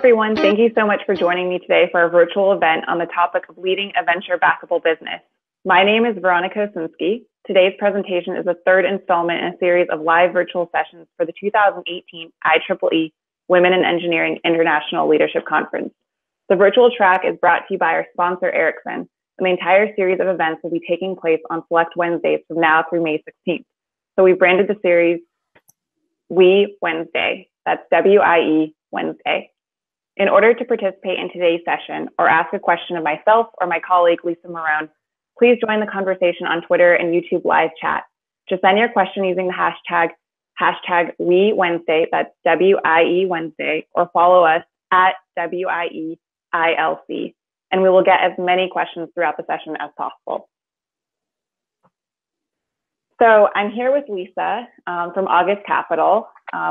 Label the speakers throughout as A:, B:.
A: everyone. Thank you so much for joining me today for our virtual event on the topic of leading a venture-backable business. My name is Veronica Osinski. Today's presentation is the third installment in a series of live virtual sessions for the 2018 IEEE Women in Engineering International Leadership Conference. The virtual track is brought to you by our sponsor, Ericsson, and the entire series of events will be taking place on select Wednesdays from now through May 16th. So we branded the series We Wednesday. That's W-I-E Wednesday. In order to participate in today's session or ask a question of myself or my colleague, Lisa Marrone, please join the conversation on Twitter and YouTube live chat. Just send your question using the hashtag WeWednesday, that's W-I-E Wednesday, or follow us at WIEILC, and we will get as many questions throughout the session as possible. So I'm here with Lisa from August Capital.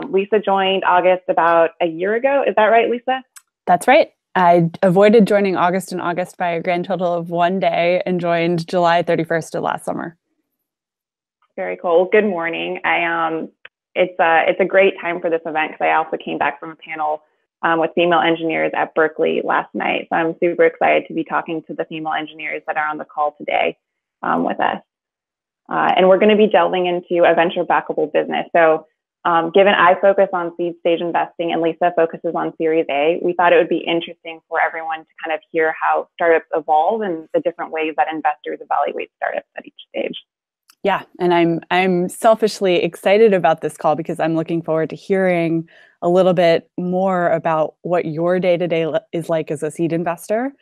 A: Lisa joined August about a year ago. Is that right, Lisa?
B: That's right. I avoided joining August in August by a grand total of 1 day and joined July 31st of last summer.
A: Very cool. Good morning. It's a great time for this event because I also came back from a panel with female engineers at Berkeley last night. So I'm super excited to be talking to the female engineers that are on the call today with us. And we're going to be delving into a venture-backable business. So given I focus on seed stage investing and Lisa focuses on Series A, we thought it would be interesting for everyone to kind of hear how startups evolve and the different ways that investors evaluate startups at each stage.
B: Yeah, and I'm selfishly excited about this call because I'm looking forward to hearing a little bit more about what your day-to-day is like as a seed investor,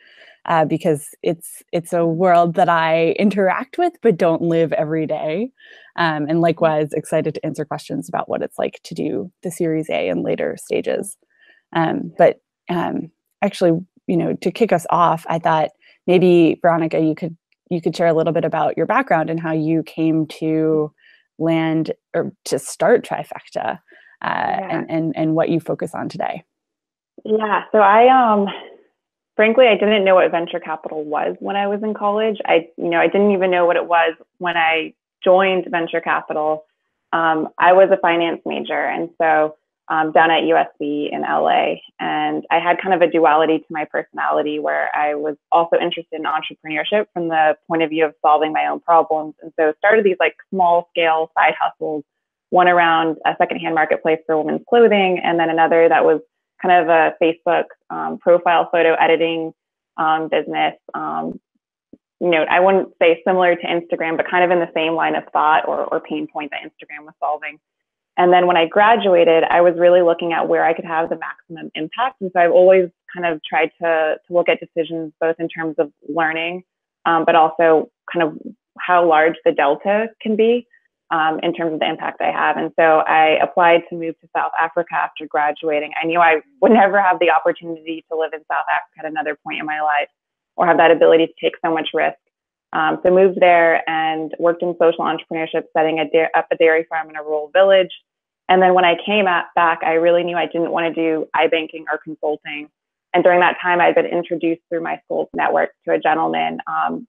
B: because it's a world that I interact with but don't live every day. And likewise, excited to answer questions about what it's like to do the Series A and later stages. But actually, to kick us off, I thought maybe Veronica, you could share a little bit about your background and how you came to land or to start Trifecta, and what you focus on today.
A: Yeah, so frankly, I didn't know what venture capital was when I was in college. I didn't even know what it was when I joined venture capital. I was a finance major, and so down at USC in LA, and I had kind of a duality to my personality where I was also interested in entrepreneurship from the point of view of solving my own problems. And so started these like small scale side hustles, one around a secondhand marketplace for women's clothing, and then another that was kind of a Facebook profile photo editing business. I wouldn't say similar to Instagram, but kind of in the same line of thought or pain point that Instagram was solving. And then when I graduated, I was really looking at where I could have the maximum impact. And so I've always kind of tried to look at decisions both in terms of learning, but also kind of how large the delta can be in terms of the impact I have. And so I applied to move to South Africa after graduating. I knew I would never have the opportunity to live in South Africa at another point in my life or have that ability to take so much risk. So moved there and worked in social entrepreneurship, setting up a dairy farm in a rural village. And then when I came back, I really knew I didn't want to do iBanking or consulting. And during that time, I'd been introduced through my school's network to a gentleman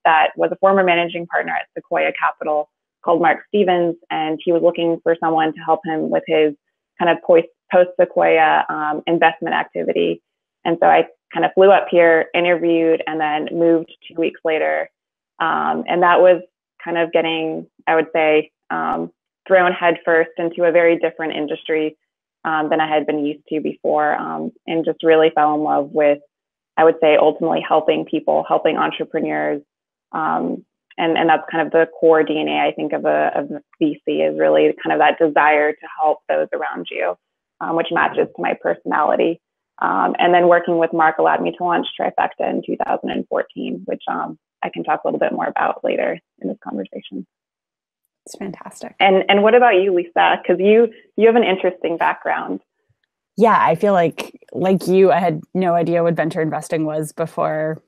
A: that was a former managing partner at Sequoia Capital called Mark Stevens. And he was looking for someone to help him with his kind of post-Sequoia investment activity. And so I kind of flew up here, interviewed, and then moved 2 weeks later. And that was kind of getting, I would say, thrown headfirst into a very different industry than I had been used to before, and just really fell in love with, I would say, ultimately helping people, helping entrepreneurs. And that's kind of the core DNA, I think, of the VC is really kind of that desire to help those around you, which matches to my personality. And then working with Mark allowed me to launch Trifecta in 2014, which I can talk a little bit more about later in this conversation.
B: It's fantastic.
A: And what about you, Lisa? Because you have an interesting background.
B: Yeah, I feel like you, I had no idea what venture investing was before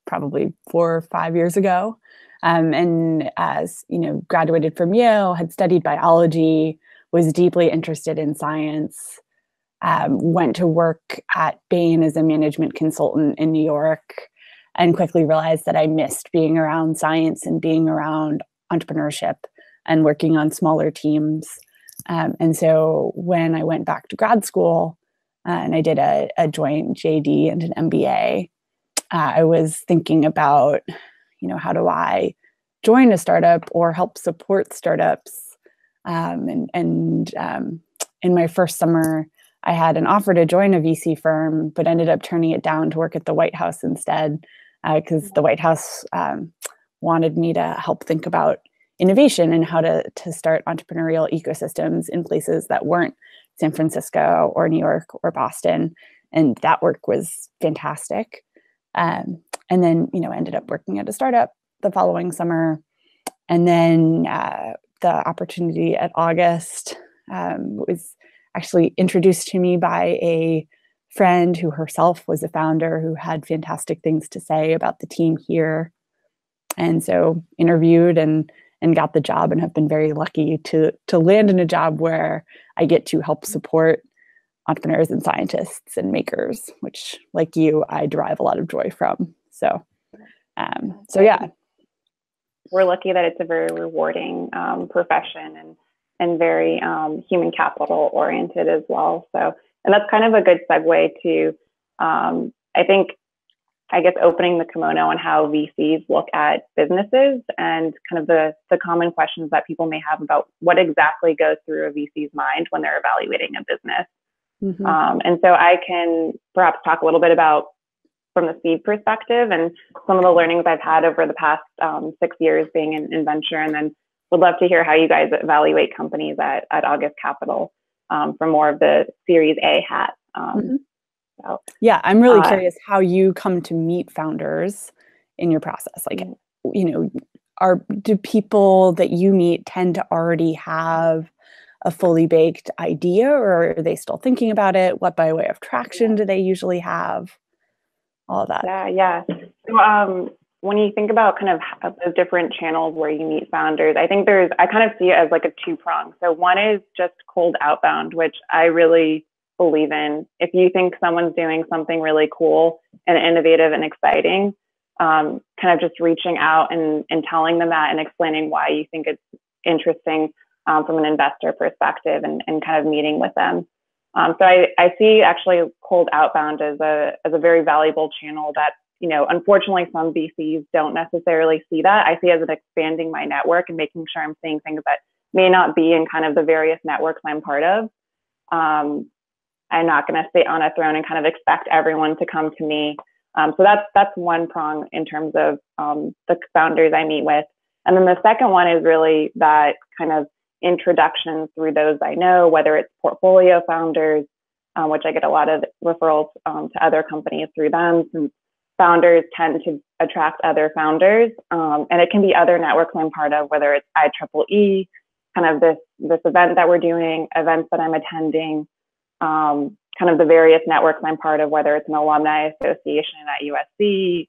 B: probably 4 or 5 years ago. And as graduated from Yale, had studied biology, was deeply interested in science, went to work at Bain as a management consultant in New York, and quickly realized that I missed being around science and being around entrepreneurship and working on smaller teams. And so when I went back to grad school, and I did a joint JD and an MBA. I was thinking about, how do I join a startup or help support startups? And in my first summer, I had an offer to join a VC firm, but ended up turning it down to work at the White House instead, because the White House wanted me to help think about innovation and how to start entrepreneurial ecosystems in places that weren't San Francisco or New York or Boston. And that work was fantastic. And then, ended up working at a startup the following summer. And then the opportunity at August was actually introduced to me by a friend who herself was a founder who had fantastic things to say about the team here. And so interviewed and got the job, and have been very lucky to land in a job where I get to help support entrepreneurs and scientists and makers, which, like you, I derive a lot of joy from. So yeah.
A: We're lucky that it's a very rewarding profession and very human capital oriented as well. So, and that's kind of a good segue to, I guess, opening the kimono on how VCs look at businesses and kind of the common questions that people may have about what exactly goes through a VC's mind when they're evaluating a business. Mm-hmm. And so I can perhaps talk a little bit about from the seed perspective and some of the learnings I've had over the past 6 years being in venture, and then would love to hear how you guys evaluate companies at August Capital from more of the Series A hat.
B: Mm-hmm. So, yeah, I'm really curious how you come to meet founders in your process. Like, do people that you meet tend to already have a fully baked idea, or are they still thinking about it? What by way of traction do they usually have? All that.
A: Yeah. So when you think about kind of those different channels where you meet founders, I think I kind of see it as like a two-prong. So one is just cold outbound, which I really believe in. If you think someone's doing something really cool and innovative and exciting, kind of just reaching out and telling them that and explaining why you think it's interesting from an investor perspective and kind of meeting with them. So I see actually cold outbound as a very valuable channel that, unfortunately some VCs don't necessarily see that. I see it as an expanding my network and making sure I'm seeing things that may not be in kind of the various networks I'm part of. I'm not going to sit on a throne and kind of expect everyone to come to me. So that's one prong in terms of the founders I meet with. And then the second one is really that kind of introductions through those I know, whether it's portfolio founders, which I get a lot of referrals to other companies through them, since founders tend to attract other founders. And it can be other networks I'm part of, whether it's IEEE, kind of this event that we're doing, events that I'm attending, kind of the various networks I'm part of, whether it's an alumni association at USC,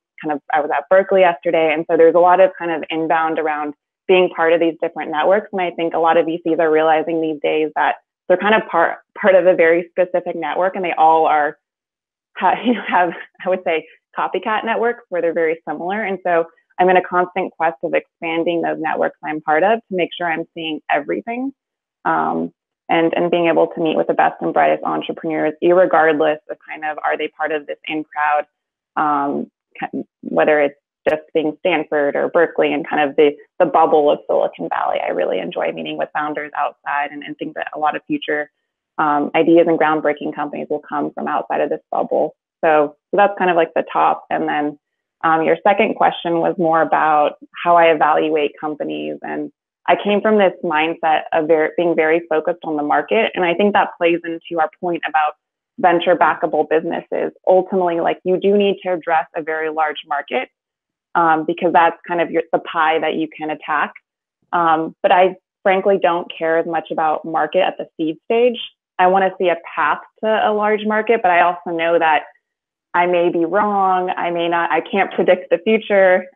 A: I was at Berkeley yesterday. And so there's a lot of kind of inbound around being part of these different networks. And I think a lot of VCs are realizing these days that they're kind of part of a very specific network, and they all are, have, I would say, copycat networks where they're very similar. And so I'm in a constant quest of expanding those networks I'm part of to make sure I'm seeing everything, and being able to meet with the best and brightest entrepreneurs, irregardless of kind of, are they part of this in-crowd, whether it's just being Stanford or Berkeley and kind of the bubble of Silicon Valley. I really enjoy meeting with founders outside and think that a lot of future ideas and groundbreaking companies will come from outside of this bubble. So that's kind of like the top. And then your second question was more about how I evaluate companies. And I came from this mindset of being very focused on the market. And I think that plays into our point about venture backable businesses. Ultimately, like, you do need to address a very large market, because that's kind of the pie that you can attack. But I frankly don't care as much about market at the seed stage. I want to see a path to a large market, but I also know that I may be wrong. I can't predict the future.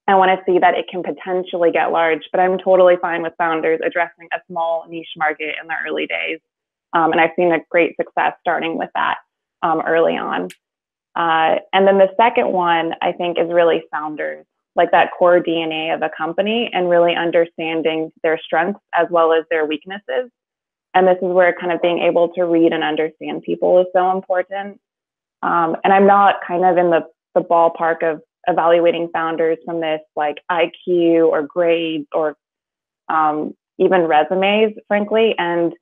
A: I want to see that it can potentially get large, but I'm totally fine with founders addressing a small niche market in the early days. And I've seen a great success starting with that early on. And then the second one, I think, is really founders, like that core DNA of a company, and really understanding their strengths as well as their weaknesses. And this is where kind of being able to read and understand people is so important. And I'm not kind of in the ballpark of evaluating founders from this like IQ or grades or even resumes, frankly, and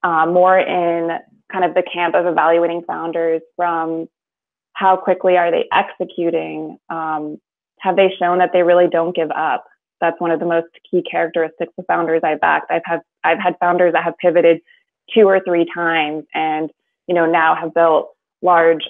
A: more in kind of the camp of evaluating founders from how quickly are they executing? Have they shown that they really don't give up? That's one of the most key characteristics of founders I've backed. I've had founders that have pivoted 2 or 3 times, and now have built large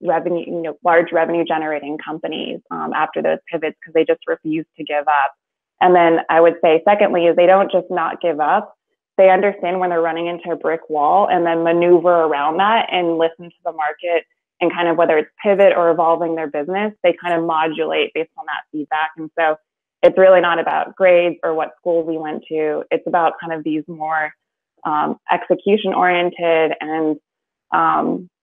A: revenue generating companies after those pivots because they just refuse to give up. And then I would say, secondly, is they don't just not give up. They understand when they're running into a brick wall and then maneuver around that and listen to the market, and kind of whether it's pivot or evolving their business, they kind of modulate based on that feedback. And so it's really not about grades or what schools we went to. It's about kind of these more execution oriented and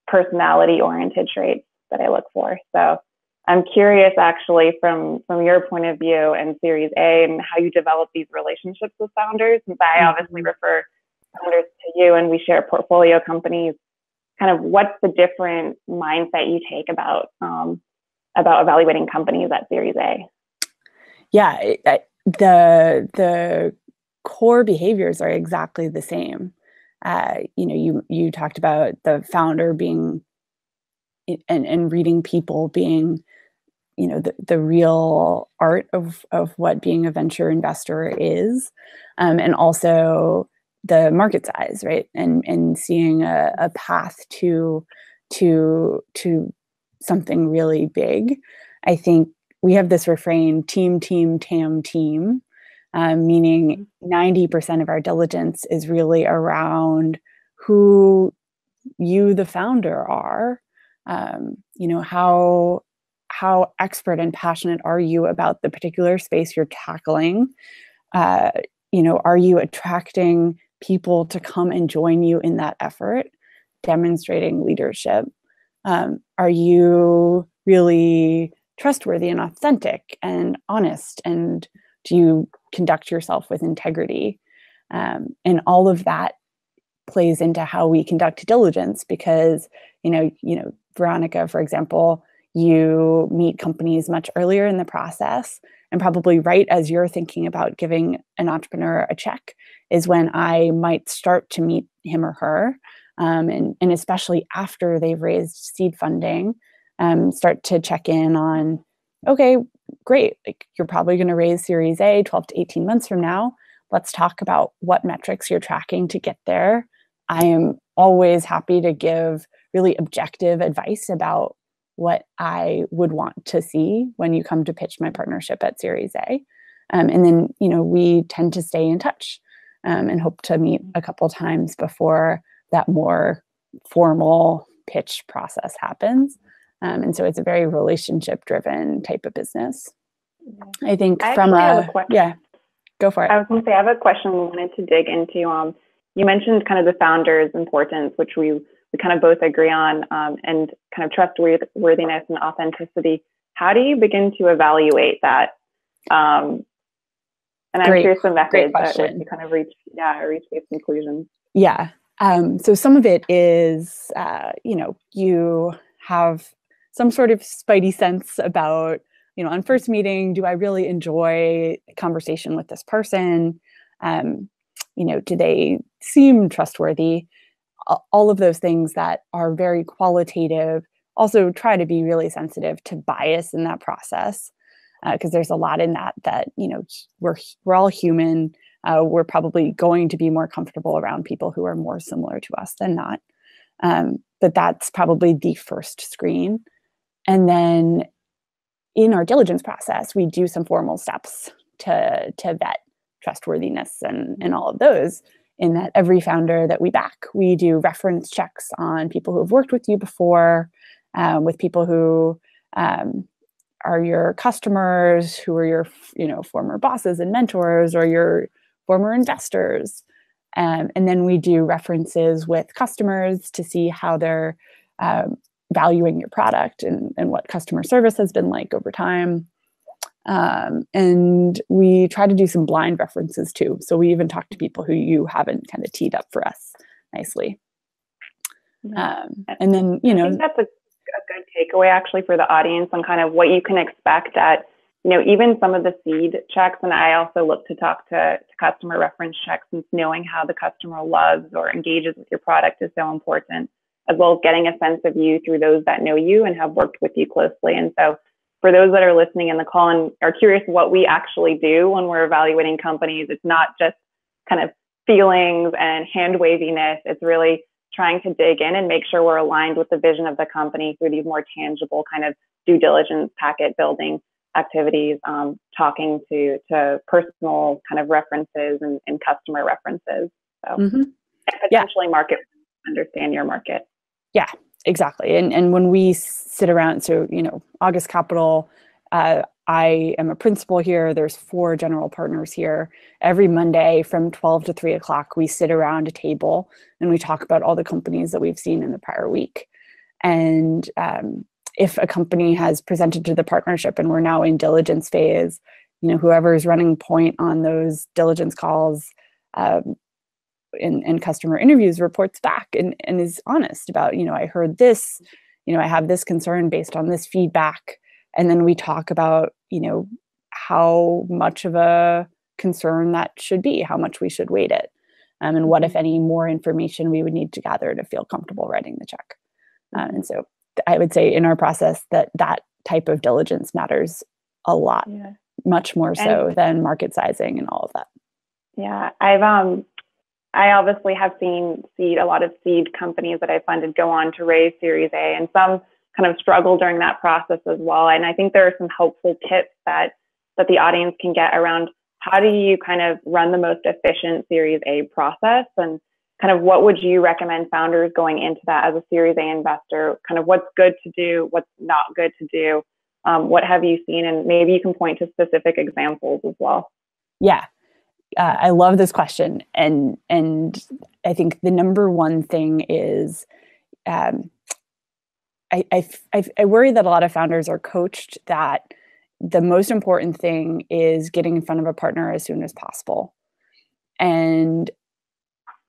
A: personality oriented traits that I look for. So I'm curious, actually, from your point of view and Series A, and how you develop these relationships with founders, since I obviously refer founders to you and we share portfolio companies. Kind of what's the different mindset you take about evaluating companies at Series A?
B: Yeah, the core behaviors are exactly the same. You talked about the founder being and reading people being, the real art of what being a venture investor is, and also the market size, right? And seeing a path to something really big. I think we have this refrain, team, TAM, team, meaning 90% of our diligence is really around who you, the founder, are. How expert and passionate are you about the particular space you're tackling? Are you attracting people to come and join you in that effort, demonstrating leadership? Are you really trustworthy and authentic and honest? And do you conduct yourself with integrity? And all of that plays into how we conduct diligence, because, Veronica, for example, you meet companies much earlier in the process, and probably right as you're thinking about giving an entrepreneur a check is when I might start to meet him or her. And especially after they've raised seed funding, start to check in on, okay, great. Like, you're probably going to raise Series A 12 to 18 months from now. Let's talk about what metrics you're tracking to get there. I am always happy to give really objective advice about what I would want to see when you come to pitch my partnership at Series A. And then, we tend to stay in touch and hope to meet a couple times before that more formal pitch process happens. And so it's a very relationship-driven type of business. I think
A: I
B: from
A: have a question.
B: Yeah, go for it.
A: I was going to say, I have a question we wanted to dig into. You mentioned kind of the founder's importance, which we kind of both agree on, and kind of trustworthiness and authenticity. How do you begin to evaluate that? And I'm curious the methods that you kind of reach these conclusions.
B: Yeah. So some of it is, you have some sort of spidey sense about, on first meeting, do I really enjoy a conversation with this person? Do they seem trustworthy? All of those things that are very qualitative. Also try to be really sensitive to bias in that process, because there's a lot in that we're all human. We're probably going to be more comfortable around people who are more similar to us than not. But that's probably the first screen. And then in our diligence process, we do some formal steps to vet trustworthiness and all of those, in that every founder that we back, we do reference checks on people who have worked with you before, with people who are your customers, who are your former bosses and mentors, or your former investors. And then we do references with customers to see how they're valuing your product and what customer service has been like over time. And we try to do some blind references too. So we even talk to people who you haven't kind of teed up for us. nicely.
A: Yeah.
B: And then,
A: I think that's a good takeaway actually for the audience on kind of what you can expect at, even some of the seed checks. And I also look to talk to customer reference checks, since knowing how the customer loves or engages with your product is so important, as well as getting a sense of you through those that know you and have worked with you closely. And so for those that are listening in the call and are curious what we actually do when we're evaluating companies, it's not just kind of feelings and hand waviness. It's really trying to dig in and make sure we're aligned with the vision of the company through these more tangible kind of due diligence, packet building activities, talking to personal kind of references and customer references. So and potentially market, understand your market.
B: Yeah, exactly. And when we sit around, so, August Capital, I am a principal here. There's 4 general partners here. Every Monday from 12 to 3 o'clock, we sit around a table and we talk about all the companies that we've seen in the prior week. And if a company has presented to the partnership and we're now in diligence phase, whoever is running point on those diligence calls and customer interviews reports back and is honest about, I heard this, I have this concern based on this feedback. And then we talk about, how much of a concern that should be, how much we should weight it, and what, if any, more information we would need to gather to feel comfortable writing the check. And so I would say in our process that type of diligence matters a lot, much more so than market sizing and all of that.
A: Yeah, I obviously have seen a lot of seed companies that I funded go on to raise Series A, and some kind of struggle during that process as well. And I think there are some helpful tips that the audience can get around how do you kind of run the most efficient Series A process, and kind of what would you recommend founders going into that as a Series A investor, kind of what's good to do, what's not good to do, what have you seen, and maybe you can point to specific examples as well.
B: Yeah. I love this question. And I think the number one thing is, I worry that a lot of founders are coached that the most important thing is getting in front of a partner as soon as possible. And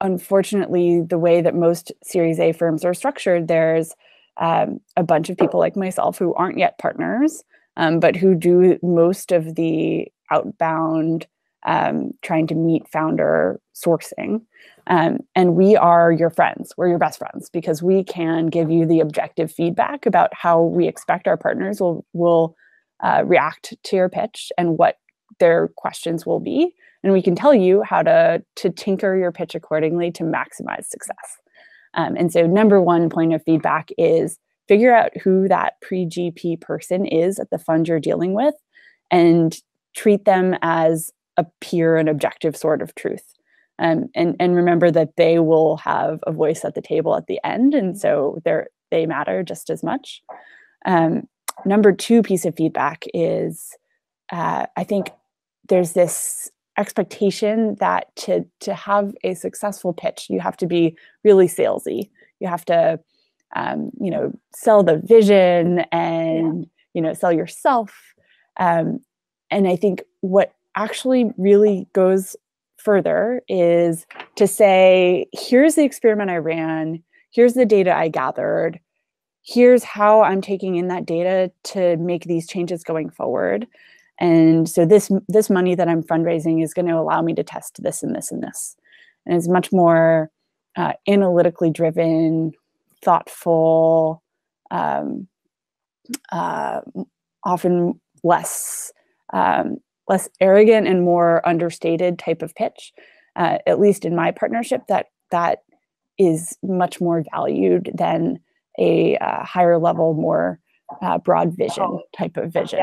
B: unfortunately, the way that most Series A firms are structured, there's a bunch of people like myself who aren't yet partners, but who do most of the outbound trying to meet founder sourcing. And we are your friends. We're your best friends because we can give you the objective feedback about how we expect our partners will react to your pitch and what their questions will be. And we can tell you how to tinker your pitch accordingly to maximize success. And so number one point of feedback is figure out who that pre-GP person is at the fund you're dealing with and treat them as a peer and objective sort of truth. And remember that they will have a voice at the table at the end. And so they matter just as much. Number two piece of feedback is, I think there's this expectation that to have a successful pitch, you have to be really salesy. You have to, sell the vision and, sell yourself. And I think what actually really goes further is to say, here's the experiment I ran, here's the data I gathered, here's how I'm taking in that data to make these changes going forward. And so this money that I'm fundraising is going to allow me to test this and this and this. And it's much more analytically driven, thoughtful, often less arrogant and more understated type of pitch. At least in my partnership, that is much more valued than a higher level, more broad vision type of vision.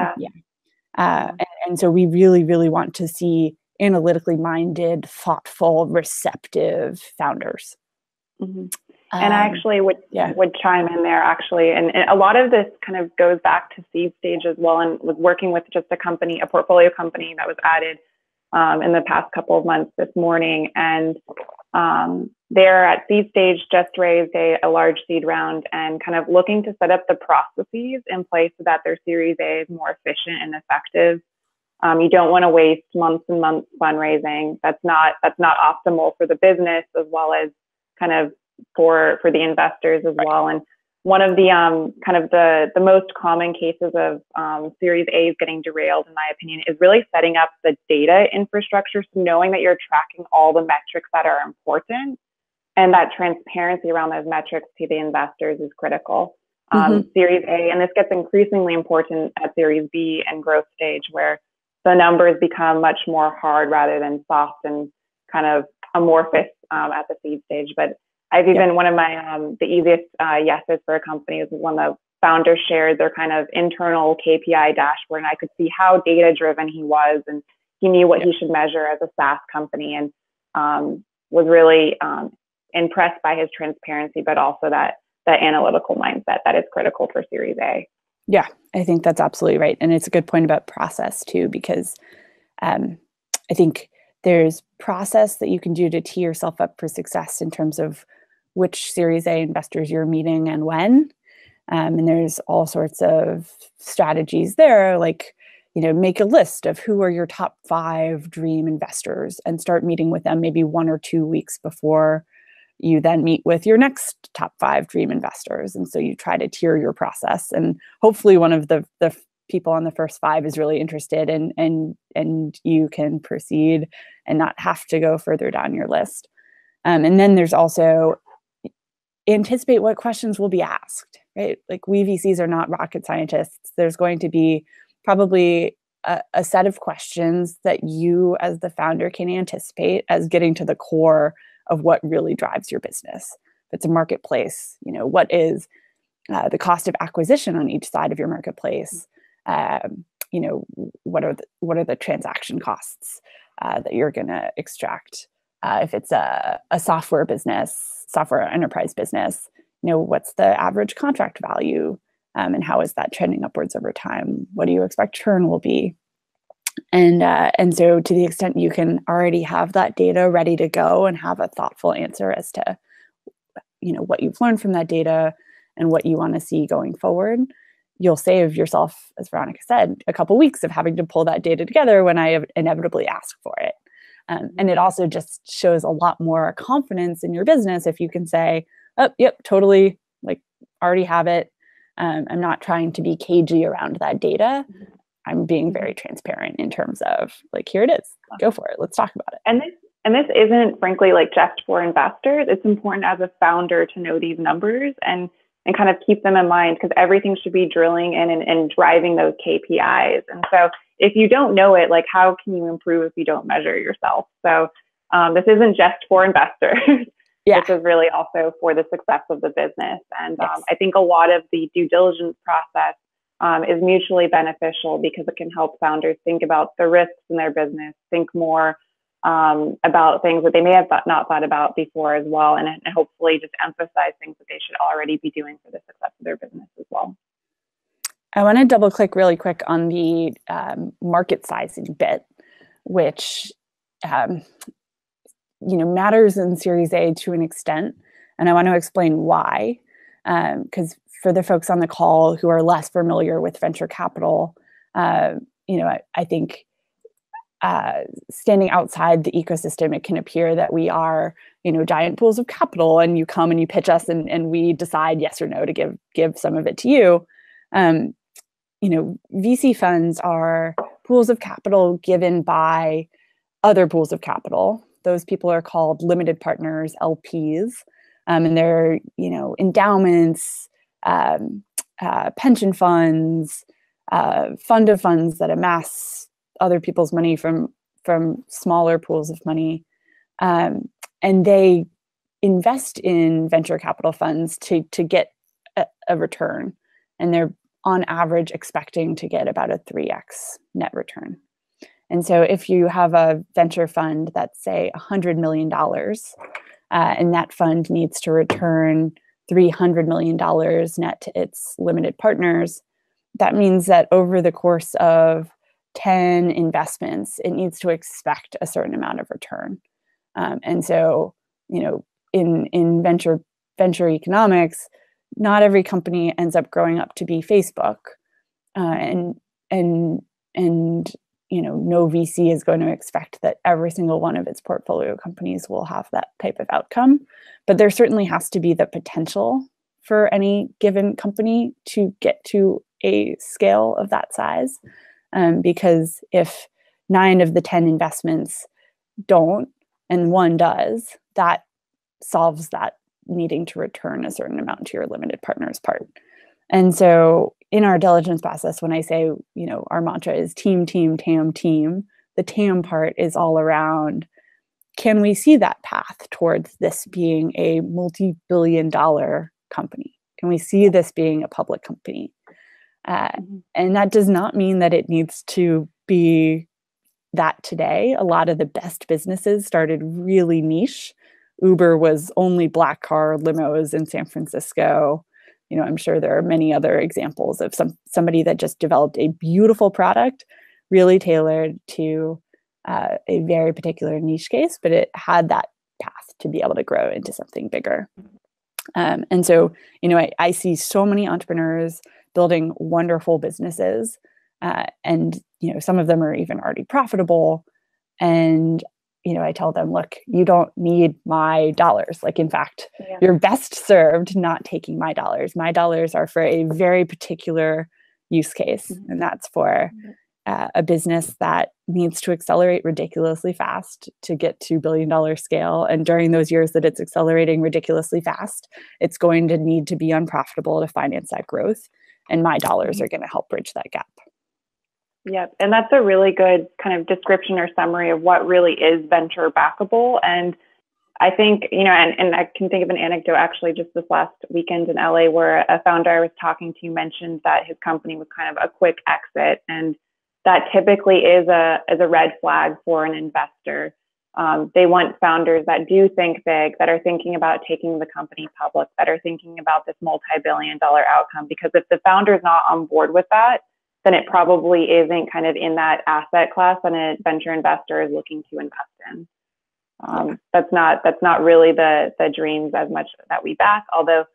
B: And so we really, really want to see analytically minded, thoughtful, receptive founders.
A: Mm-hmm. And I actually would chime in there actually. And a lot of this kind of goes back to seed stage as well. And was working with just a portfolio company that was added in the past couple of months this morning. And they're at seed stage, just raised a large seed round and kind of looking to set up the processes in place so that their Series A is more efficient and effective. You don't want to waste months and months fundraising. That's not optimal for the business as well as kind of for the investors as well. And one of the kind of the most common cases of Series A's getting derailed, in my opinion, is really setting up the data infrastructure. So knowing that you're tracking all the metrics that are important, and that transparency around those metrics to the investors is critical. Series A, and this gets increasingly important at Series B and growth stage, where the numbers become much more hard rather than soft and kind of amorphous at the seed stage. But I've even, one of my, the easiest yeses for a company is when the founder shared their kind of internal KPI dashboard, and I could see how data driven he was, and he knew what he should measure as a SaaS company, and was really impressed by his transparency, but also that analytical mindset that is critical for Series A.
B: Yeah, I think that's absolutely right. And it's a good point about process too, because I think there's process that you can do to tee yourself up for success in terms of which Series A investors you're meeting and when. And there's all sorts of strategies there, like, make a list of who are your top 5 dream investors and start meeting with them maybe 1 or 2 weeks before you then meet with your next top 5 dream investors. And so you try to tier your process, and hopefully one of the people on the first 5 is really interested, and you can proceed and not have to go further down your list. And then there's also anticipate what questions will be asked, right? Like, we VCs are not rocket scientists. There's going to be probably a set of questions that you as the founder can anticipate as getting to the core of what really drives your business. If it's a marketplace, what is the cost of acquisition on each side of your marketplace? What are the transaction costs that you're going to extract? If it's a software business, software enterprise business, what's the average contract value, and how is that trending upwards over time? What do you expect churn will be? And so to the extent you can already have that data ready to go and have a thoughtful answer as to, what you've learned from that data and what you want to see going forward, you'll save yourself, as Veronica said, a couple weeks of having to pull that data together when I inevitably ask for it. And it also just shows a lot more confidence in your business if you can say, oh, yep, totally, like, already have it. I'm not trying to be cagey around that data. I'm being very transparent in terms of, like, here it is, go for it, let's talk about it.
A: And this isn't, frankly, like, just for investors. It's important as a founder to know these numbers and kind of keep them in mind, because everything should be drilling in and driving those KPIs. And so if you don't know it, like, how can you improve if you don't measure yourself? So this isn't just for investors. This is really also for the success of the business. And I think a lot of the due diligence process is mutually beneficial, because it can help founders think about the risks in their business, think more about things that they may have not thought about before as well, and hopefully just emphasize things that they should already be doing for the success of their business as well.
B: I want to double click really quick on the market sizing bit, which matters in Series A to an extent, and I want to explain why, because for the folks on the call who are less familiar with venture capital, I think standing outside the ecosystem, it can appear that we are, giant pools of capital, and you come and you pitch us, and we decide yes or no to give some of it to you. VC funds are pools of capital given by other pools of capital. Those people are called limited partners, LPs, and they're, endowments, pension funds, fund of funds that amass other people's money from smaller pools of money. And they invest in venture capital funds to get a return. And they're on average expecting to get about a 3x net return. And so if you have a venture fund that's, say, $100 million, and that fund needs to return $300 million net to its limited partners, that means that over the course of 10 investments, it needs to expect a certain amount of return. And so, in venture economics, not every company ends up growing up to be Facebook. And no VC is going to expect that every single one of its portfolio companies will have that type of outcome. But there certainly has to be the potential for any given company to get to a scale of that size. Because if 9 of the 10 investments don't and one does, that solves that needing to return a certain amount to your limited partner's part. And so in our diligence process, when I say, our mantra is team, team, TAM, team, the TAM part is all around, can we see that path towards this being a multi-billion-dollar company? Can we see this being a public company? And that does not mean that it needs to be that today. A lot of the best businesses started really niche. Uber was only black car limos in San Francisco. I'm sure there are many other examples of somebody that just developed a beautiful product, really tailored to a very particular niche case, but it had that path to be able to grow into something bigger. And so, I see so many entrepreneurs building wonderful businesses, and some of them are even already profitable. And I tell them, look, you don't need my dollars. Like, in fact, you're best served not taking my dollars. My dollars are for a very particular use case, and that's for a business that needs to accelerate ridiculously fast to get to billion-dollar scale. And during those years that it's accelerating ridiculously fast, it's going to need to be unprofitable to finance that growth. And my dollars are going to help bridge that gap.
A: Yep. And that's a really good kind of description or summary of what really is venture backable. And I think, and I can think of an anecdote actually just this last weekend in LA where a founder I was talking to mentioned that his company was kind of a quick exit. And that typically is a red flag for an investor. They want founders that do think big, that are thinking about taking the company public, that are thinking about this multi-billion-dollar outcome. Because if the founder is not on board with that, then it probably isn't kind of in that asset class and a venture investor is looking to invest in. That's not really the dreams as much that we back, although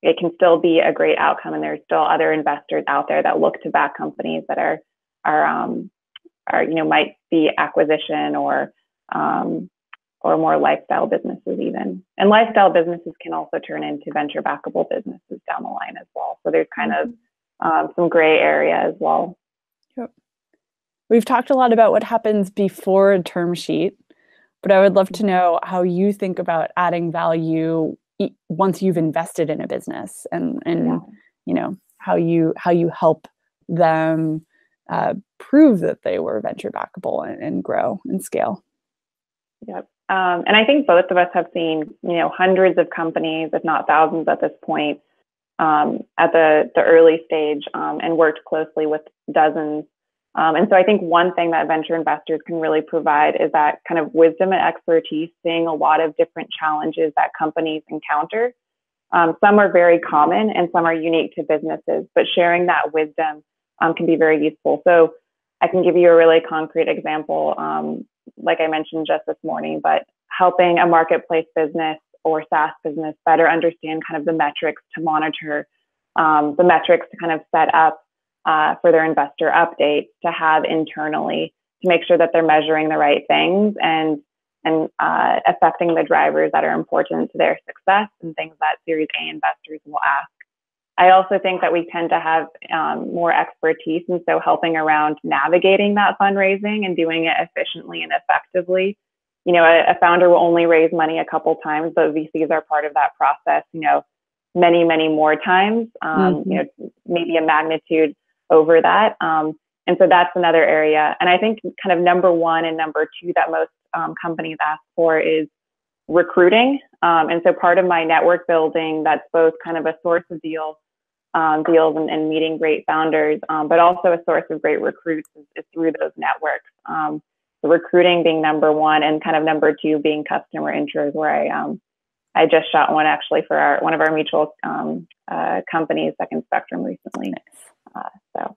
A: it can still be a great outcome, and there's still other investors out there that look to back companies that are might be acquisition or more lifestyle businesses even. And lifestyle businesses can also turn into venture backable businesses down the line as well. So there's kind of some gray area as well.
B: Yep. We've talked a lot about what happens before a term sheet, but I would love to know how you think about adding value once you've invested in a business, and how you help them prove that they were venture backable and grow and scale.
A: Yep. And I think both of us have seen, hundreds of companies, if not thousands at this point, at the early stage, and worked closely with dozens. And so I think one thing that venture investors can really provide is that kind of wisdom and expertise, seeing a lot of different challenges that companies encounter. Some are very common and some are unique to businesses, but sharing that wisdom can be very useful. So I can give you a really concrete example, like I mentioned just this morning, but helping a marketplace business or SaaS business better understand kind of the metrics to monitor, the metrics to kind of set up for their investor updates to have internally to make sure that they're measuring the right things and affecting the drivers that are important to their success and things that Series A investors will ask. I also think that we tend to have more expertise, and so helping around navigating that fundraising and doing it efficiently and effectively. A founder will only raise money a couple times, but VCs are part of that process, many, many more times, maybe a magnitude over that. And so that's another area. And I think kind of number one and number two that most companies ask for is recruiting. And so part of my network building, that's both kind of a source of deals and meeting great founders, but also a source of great recruits is through those networks. The recruiting being number one, and kind of number two being customer intros, where I just shot one actually for one of our mutual companies, Second Spectrum, recently. So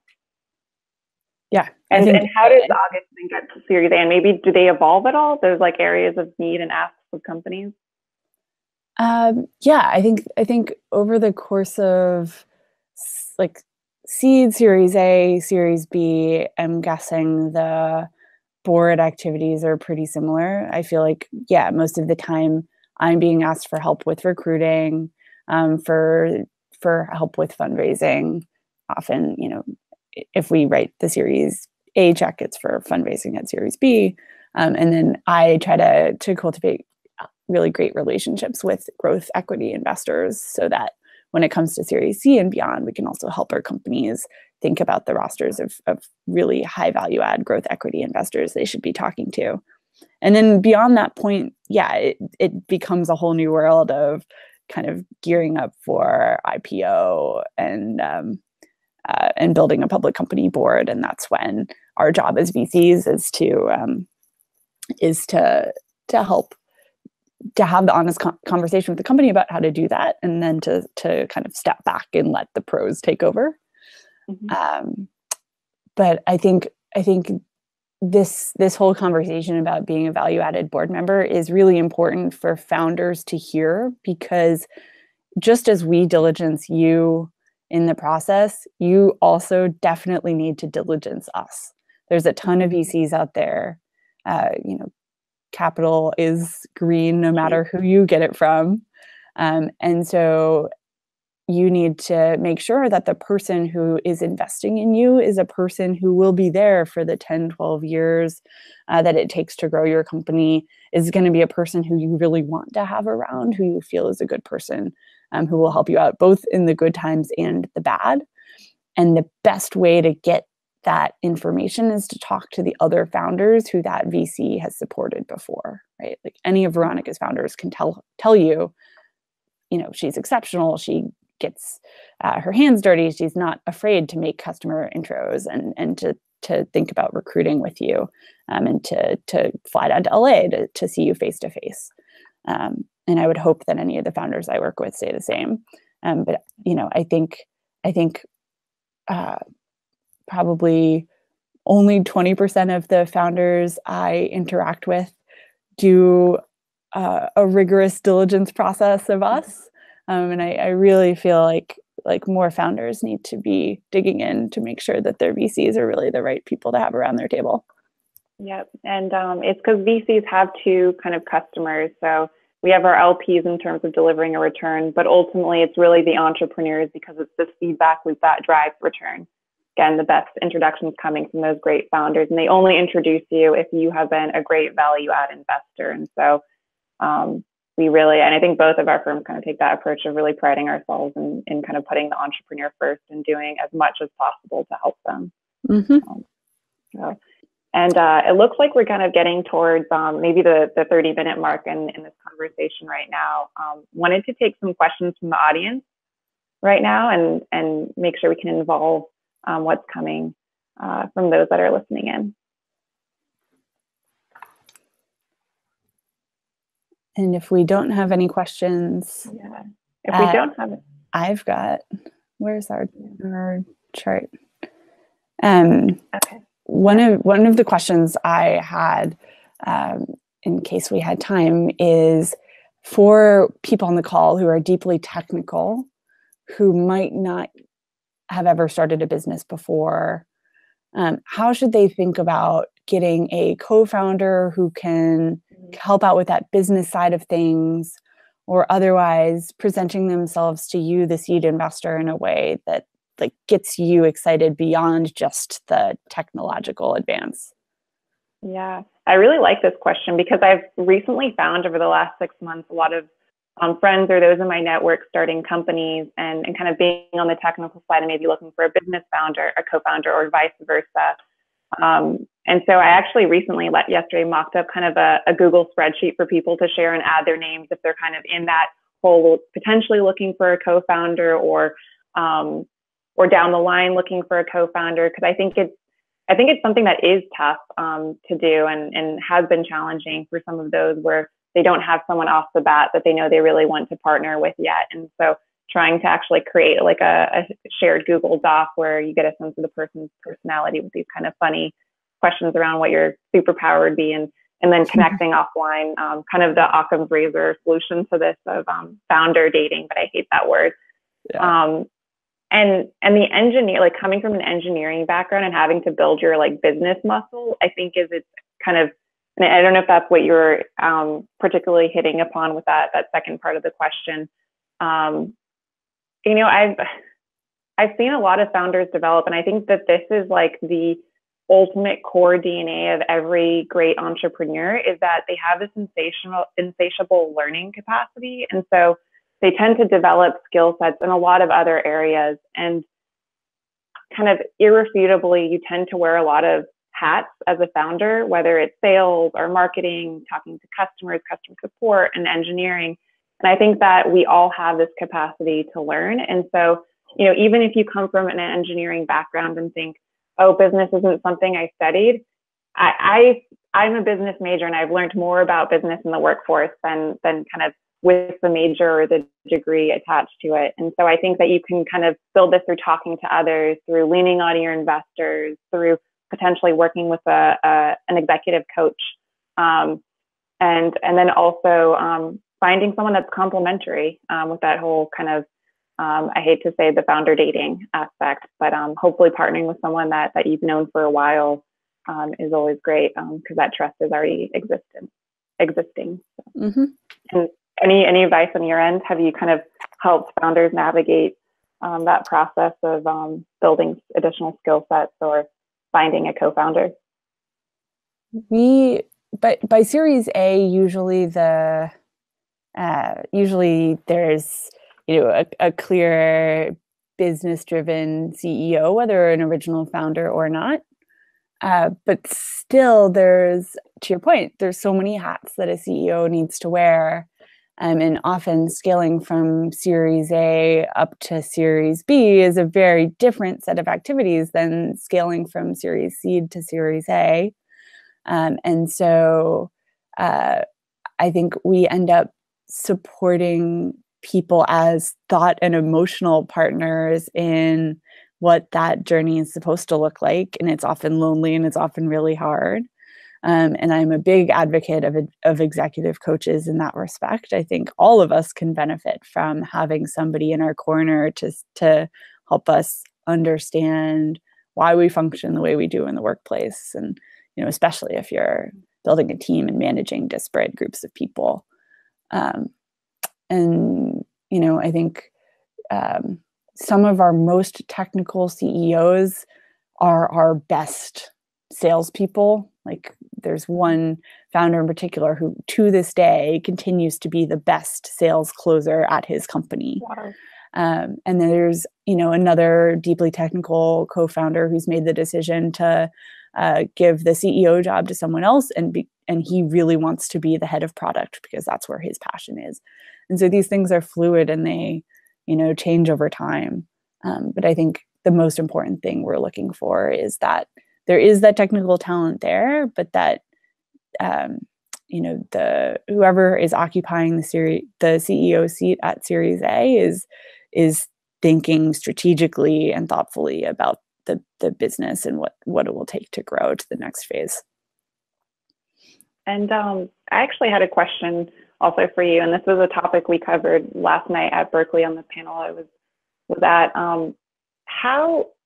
B: yeah.
A: And how does August then get to Series A? And maybe do they evolve at all? There's like areas of need and asks of companies.
B: Yeah, I think over the course of like seed, Series A, Series B, I'm guessing the board activities are pretty similar. I feel like, yeah, most of the time I'm being asked for help with recruiting, for help with fundraising. Often, you know, if we write the Series A check, it's for fundraising at Series B. And then I try to cultivate really great relationships with growth equity investors so that when it comes to Series C and beyond, we can also help our companies think about the rosters of really high value add growth equity investors they should be talking to. And then beyond that point, yeah, it becomes a whole new world of kind of gearing up for IPO and building a public company board. And that's when our job as VCs is to help to have the honest conversation with the company about how to do that, and then to kind of step back and let the pros take over. Mm-hmm. But I think this whole conversation about being a value-added board member is really important for founders to hear, because just as we diligence you in the process, you also definitely need to diligence us. There's a ton of VCs out there. Capital is green no matter who you get it from. And so you need to make sure that the person who is investing in you is a person who will be there for the 10, 12 years that it takes to grow your company, is going to be a person who you really want to have around, who you feel is a good person, who will help you out both in the good times and the bad. And the best way to get that information is to talk to the other founders who that VC has supported before, right? Like any of Veronica's founders can tell you, she's exceptional. She gets her hands dirty. She's not afraid to make customer intros and to think about recruiting with you, and to fly down to LA to see you face to face. And I would hope that any of the founders I work with say the same. But I think probably only 20% of the founders I interact with do a rigorous diligence process of us. And I really feel like more founders need to be digging in to make sure that their VCs are really the right people to have around their table.
A: Yep. And it's because VCs have two kind of customers. So we have our LPs in terms of delivering a return, but ultimately it's really the entrepreneurs, because it's this feedback loop that drives return. Again, the best introductions coming from those great founders, and they only introduce you if you have been a great value add investor. And so we really, and I think both of our firms kind of take that approach of really priding ourselves in kind of putting the entrepreneur first and doing as much as possible to help them. Mm-hmm. And it looks like we're kind of getting towards maybe the 30-minute mark in this conversation right now. Wanted to take some questions from the audience right now and make sure we can involve what's coming from those that are listening in.
B: And if we don't have any questions,
A: if we don't have it,
B: I've got, where's our chart?
A: Okay.
B: One of the questions I had, in case we had time, is for people on the call who are deeply technical, who might not have ever started a business before, how should they think about getting a co-founder who can help out with that business side of things, or otherwise presenting themselves to you, the seed investor, in a way that gets you excited beyond just the technological advance?
A: Yeah, I really like this question, because I've recently found over the last 6 months a lot of friends or those in my network starting companies and kind of being on the technical side and maybe looking for a business founder, a co-founder, or vice versa. And so I actually recently, yesterday, mocked up kind of a Google spreadsheet for people to share and add their names if they're kind of in that whole potentially looking for a co-founder, or down the line looking for a co-founder, because I think it's something that is tough to do and has been challenging for some of those where they don't have someone off the bat that they know they really want to partner with yet. And so trying to actually create like a shared Google Doc where you get a sense of the person's personality with these kind of funny questions around what your superpower would be, and then connecting offline, kind of the Occam's razor solution to this of founder dating, but I hate that word. Yeah. and the engineer, like coming from an engineering background and having to build your like business muscle, I think is it's kind of, and I don't know if that's what you're particularly hitting upon with that second part of the question. You know, I've seen a lot of founders develop, and I think that this is like the ultimate core DNA of every great entrepreneur, is that they have this insatiable learning capacity. And so they tend to develop skill sets in a lot of other areas. And kind of irrefutably, you tend to wear a lot of hats as a founder, whether it's sales or marketing, talking to customers, customer support, and engineering. And I think that we all have this capacity to learn. And so, you know, even if you come from an engineering background and think, oh, business isn't something I studied, I'm a business major, and I've learned more about business in the workforce than kind of with the major or the degree attached to it. And so I think that you can kind of build this through talking to others, through leaning on your investors, through potentially working with an executive coach, and then also finding someone that's complementary with that whole kind of, I hate to say the founder dating aspect, but hopefully partnering with someone that you've known for a while is always great, because that trust is already existing. So.
B: Mm-hmm.
A: And any advice on your end? Have you kind of helped founders navigate that process of building additional skill sets or finding a co-founder?
B: By Series A, usually there's, you know, a clear business-driven CEO, whether an original founder or not. But still, there's, to your point, there's so many hats that a CEO needs to wear. And often scaling from Series A up to Series B is a very different set of activities than scaling from Series Seed to Series A. And so I think we end up supporting people as thought and emotional partners in what that journey is supposed to look like. And it's often lonely, and it's often really hard. And I'm a big advocate of executive coaches in that respect. I think all of us can benefit from having somebody in our corner to help us understand why we function the way we do in the workplace. And, you know, especially if you're building a team and managing disparate groups of people. And, you know, I think some of our most technical CEOs are our best salespeople. Like, there's one founder in particular who, to this day, continues to be the best sales closer at his company.
A: Wow.
B: And then there's, you know, another deeply technical co-founder who's made the decision to give the CEO job to someone else, and he really wants to be the head of product because that's where his passion is. And so these things are fluid, and they, you know, change over time. But I think the most important thing we're looking for is that there is that technical talent there, but that, you know, whoever is occupying the CEO seat at Series A is thinking strategically and thoughtfully about the business and what it will take to grow to the next phase. And
A: I actually had a question also for you, and this was a topic we covered last night at Berkeley on the panel I was at.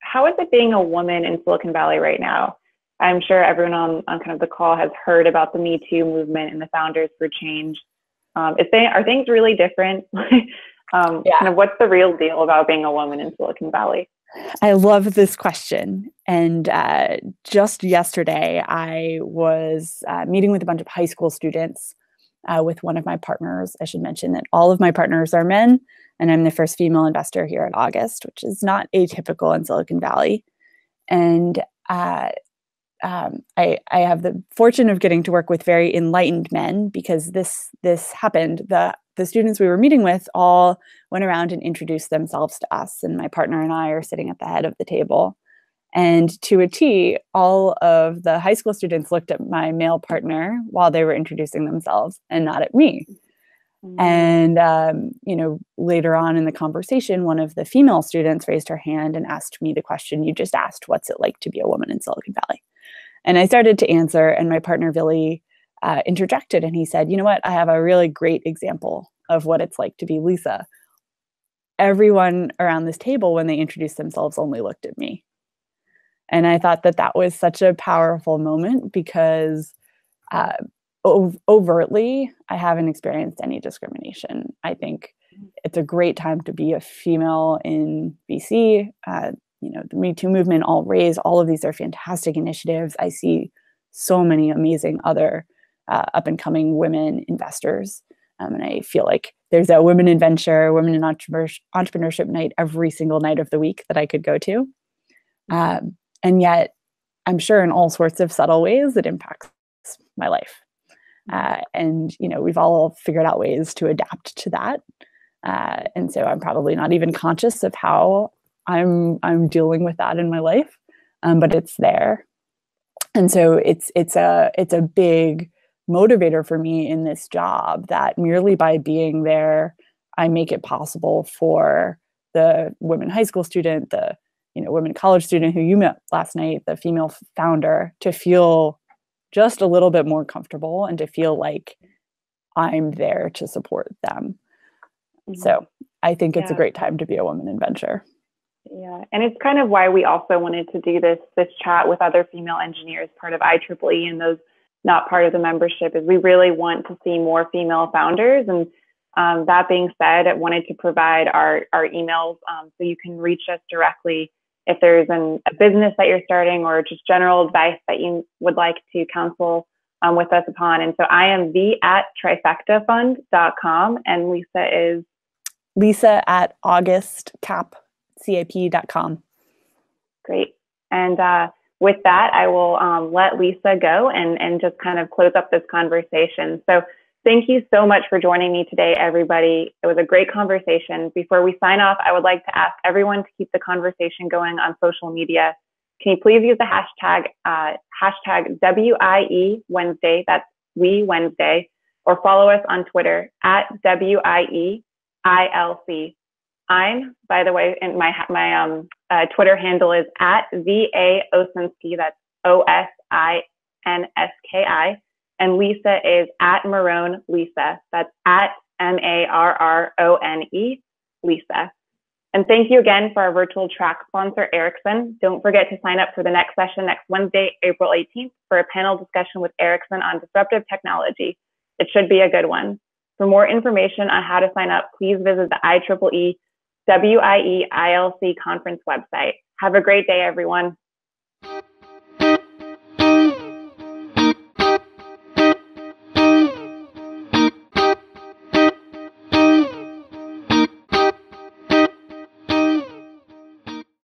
A: How is it being a woman in Silicon Valley right now? I'm sure everyone on kind of the call has heard about the Me Too movement and the Founders for Change. Are things really different? Kind of what's the real deal about being a woman in Silicon Valley?
B: I love this question. And just yesterday, I was meeting with a bunch of high school students with one of my partners. I should mention that all of my partners are men, and I'm the first female investor here at August, which is not atypical in Silicon Valley. And I have the fortune of getting to work with very enlightened men, because this happened. The students we were meeting with all went around and introduced themselves to us, and my partner and I are sitting at the head of the table. And to a T, all of the high school students looked at my male partner while they were introducing themselves and not at me. Mm-hmm. And, you know, later on in the conversation, one of the female students raised her hand and asked me the question you just asked: what's it like to be a woman in Silicon Valley? And I started to answer, and my partner Billy interjected, and he said, you know what, I have a really great example of what it's like to be Lisa. everyone around this table, when they introduced themselves, only looked at me. And I thought that that was such a powerful moment because overtly, I haven't experienced any discrimination. I think it's a great time to be a female in VC. The Me Too movement, All Raise, all of these are fantastic initiatives. I see so many amazing other up and coming women investors. And I feel like there's a women in venture, women in entrepreneurship night every single night of the week that I could go to. And yet, I'm sure in all sorts of subtle ways it impacts my life. And we've all figured out ways to adapt to that. And so I'm probably not even conscious of how I'm dealing with that in my life, but it's there. And so it's a big motivator for me in this job, that merely by being there, I make it possible for the women high school student, the women college student who you met last night, the female founder, to feel just a little bit more comfortable and to feel like I'm there to support them. Mm-hmm. So I think it's a great time to be a woman in venture.
A: Yeah, and it's kind of why we also wanted to do this chat with other female engineers, part of IEEE, and those not part of the membership, is we really want to see more female founders. And that being said, I wanted to provide our emails so you can reach us directly if there's a business that you're starting or just general advice that you would like to counsel with us upon. And so I am v@trifectafund.com, and Lisa is
B: lisa@augustcap.com.
A: Great. And with that, I will let Lisa go and just kind of close up this conversation. So thank you so much for joining me today, everybody. It was a great conversation. Before we sign off, I would like to ask everyone to keep the conversation going on social media. Can you please use the hashtag WIE Wednesday, that's We Wednesday, or follow us on Twitter @WIEILC. By the way, and my Twitter handle is @VA Osinski, that's OSINSKI. And Lisa is @Marrone Lisa, that's @MARRONE Lisa. And thank you again for our virtual track sponsor, Ericsson. Don't forget to sign up for the next session next Wednesday, April 18th, for a panel discussion with Ericsson on disruptive technology. It should be a good one. For more information on how to sign up, please visit the IEEE WIEILC conference website. Have a great day, everyone.